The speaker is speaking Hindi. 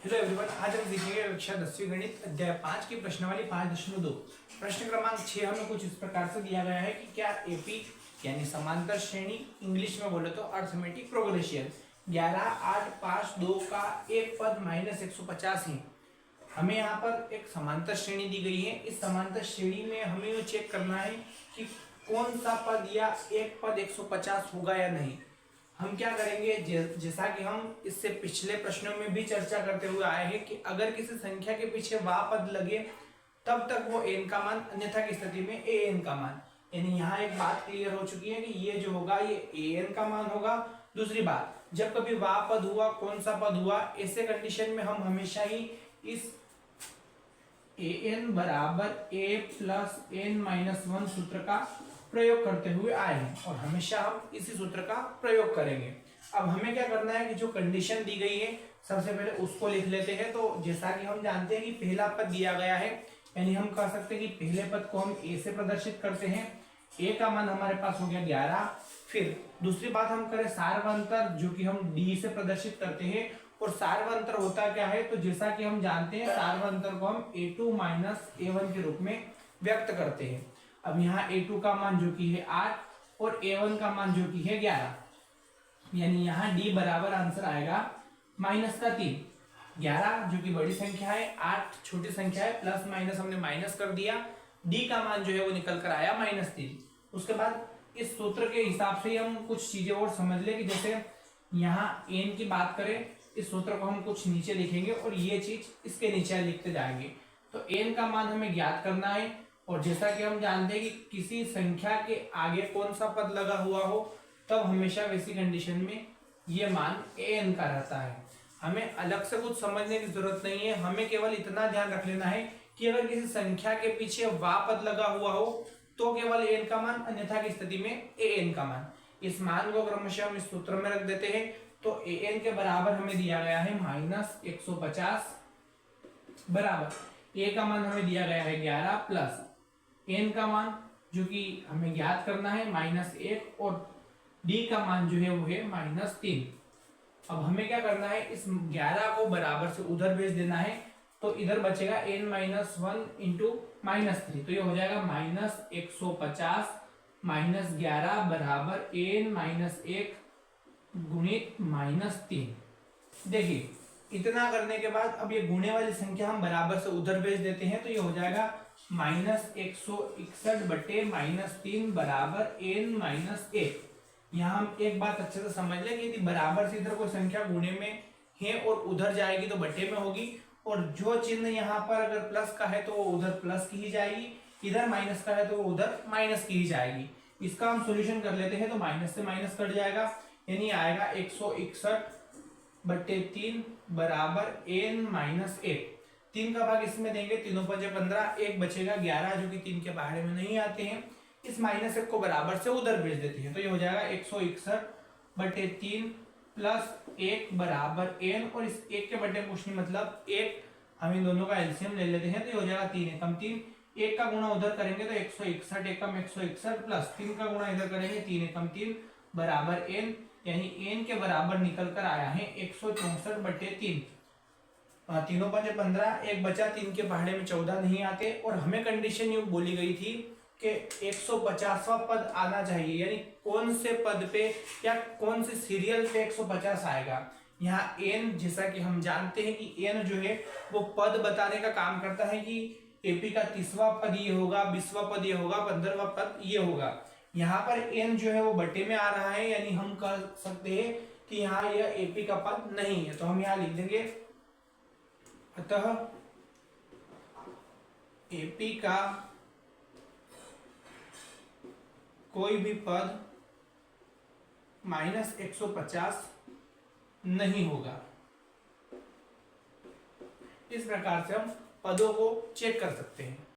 हेलो एवरीवन, आज हम सीखेंगे कक्षा 10वीं गणित अध्याय 5 की प्रश्नावली 5.2। प्रश्न क्रमांक 6 हमें कुछ इस प्रकार से दिया गया है कि क्या एपी यानी समांतर श्रेणी, इंग्लिश में बोले तो अर्थमेटिक प्रोग्रेशन 11, 8, 5, 2 का एक पद -150 है। हमें यहाँ पर एक समांतर श्रेणी दी गई है। इस समांतर श्रेणी में हमें ये चेक करना है कि कौन सा पद या एक पद 150 होगा या नहीं। हम क्या करेंगे, जैसा कि हम इससे पिछले प्रश्नों में भी चर्चा करते हुए आए हैं कि अगर किसी संख्या के पीछे वा पद लगे तब तक वो n का मान, अन्यथा की स्थिति में an का मान। यानी यहाँ एक बात क्लियर हो चुकी है कि ये जो होगा ये an का मान होगा। दूसरी बात, जब कभी वा पद हुआ, कौन सा पद हुआ, ऐसे कंडीशन में हम हमेशा ही इस an बराबर a प्लस n-1 सूत्र का प्रयोग करते हुए आए हैं और हमेशा हम इसी सूत्र का प्रयोग करेंगे। अब हमें क्या करना है कि जो कंडीशन दी गई है सबसे पहले उसको लिख लेते हैं। तो जैसा कि हम जानते हैं कि पहला पद दिया गया है, यानी हम कह सकते हैं कि पहले पद को हम a से प्रदर्शित करते हैं। a का मान हमारे पास हो गया 11। फिर दूसरी बात हम करें सार्वंतर, जो कि हम d से प्रदर्शित करते हैं। और सार्वंतर होता क्या है, तो जैसा कि हम जानते हैं सार्वंतर को हम a2 माइनस a1 के रूप में व्यक्त करते हैं। अब यहाँ a2 का मान जो कि है 8 और a1 का मान जो कि है 11, यानी यहाँ d बराबर आंसर आएगा -3। 11 जो कि बड़ी संख्या है, 8 छोटी संख्या है, प्लस माइनस हमने माइनस कर दिया, d का मान जो है वो निकल कर आया -3। उसके बाद इस सूत्र के हिसाब से हम कुछ चीजें और समझ ले कि जैसे यहाँ n की बात करें, इस सूत्र को हम कुछ नीचे लिखेंगे और ये चीज इसके नीचे लिखते जाएंगे। तो n का मान हमें ज्ञात करना है और जैसा कि हम जानते हैं कि किसी संख्या के आगे कौन सा पद लगा हुआ हो तब हमेशा वैसी कंडीशन में ये मान an का रहता है। हमें अलग से कुछ समझने की जरूरत नहीं है, हमें केवल इतना ध्यान रख लेना है कि अगर किसी संख्या के पीछे वा पद लगा हुआ हो तो केवल n का मान, अन्यथा की स्थिति में an का मान। इस मान को क्रमशः हम इस सूत्र में रख देते हैं। तो an के बराबर हमें दिया गया है -150 बराबर a का मान हमें दिया गया है 11 प्लस n का मान जो कि हमें ज्ञात करना है -1 और d का मान जो है वो है -3। अब हमें क्या करना है, इस 11 को बराबर से उधर भेज देना है। तो इधर बचेगा n-1 इंटू -3, तो ये हो जाएगा -150 -11 बराबर n-1 गुणित -3। देखिए इतना करने के बाद अब ये गुणे वाली संख्या हम बराबर से उधर भेज देते हैं, तो ये हो जाएगा -161 बटे -3 बराबर n-1। यहाँ हम एक बात अच्छे से समझ लें कि यदि बराबर से इधर कोई संख्या गुणे में है और उधर जाएगी तो बटे में होगी, और जो चिन्ह यहाँ पर अगर प्लस का है तो वो उधर प्लस की ही जाएगी, इधर माइनस का है तो वो उधर माइनस की ही जाएगी। इसका हम सोल्यूशन कर लेते हैं, तो माइनस से माइनस कट जाएगा, यानी आएगा 161 बटे 3 बराबर n-1। 3 का भाग इसमें देंगे, 3 × 5 = 15, एक बचेगा 11 जो कि 3 के बाहर में नहीं आते हैं। इस -1 को बराबर से उधर भेज देते हैं, तो ये हो जाएगा 161 बटे 3 प्लस 1 बराबर n, और इस 1 के बटे कुछ नहीं मतलब 1, हम इन दोनों का एलसीएम ले लेते हैं, तो ये हो जाएगा 3 एकम 3। 1 का गुणा उधर करेंगे तो 161 एकम 161 प्लस 3 का गुणा इधर करेंगे 3 एकम 3 बराबर n, यानी n के बराबर निकल कर आया है 164 बटे 3। 3 × 5 = 15, एक बचा, 3 के पहाड़े में 14 नहीं आते। और हमें कंडीशन ये बोली गई थी कि 150वां पद आना चाहिए, यानी कौन से पद पे या कौन से सीरियल पे 150 आएगा। यहाँ n, जैसा कि हम जानते हैं कि n जो है वो पद बताने का काम करता है कि एपी का 30वां पद ये होगा, 20वां पद ये होगा, 15वां पद ये होगा। यहाँ पर n जो है वो बटे में आ रहा है, यानी हम कह सकते हैं कि यहाँ यह एपी का पद नहीं है, तो हम यहाँ लिख देंगे अतः एपी का कोई भी पद -150 नहीं होगा। इस प्रकार से हम पदों को चेक कर सकते हैं।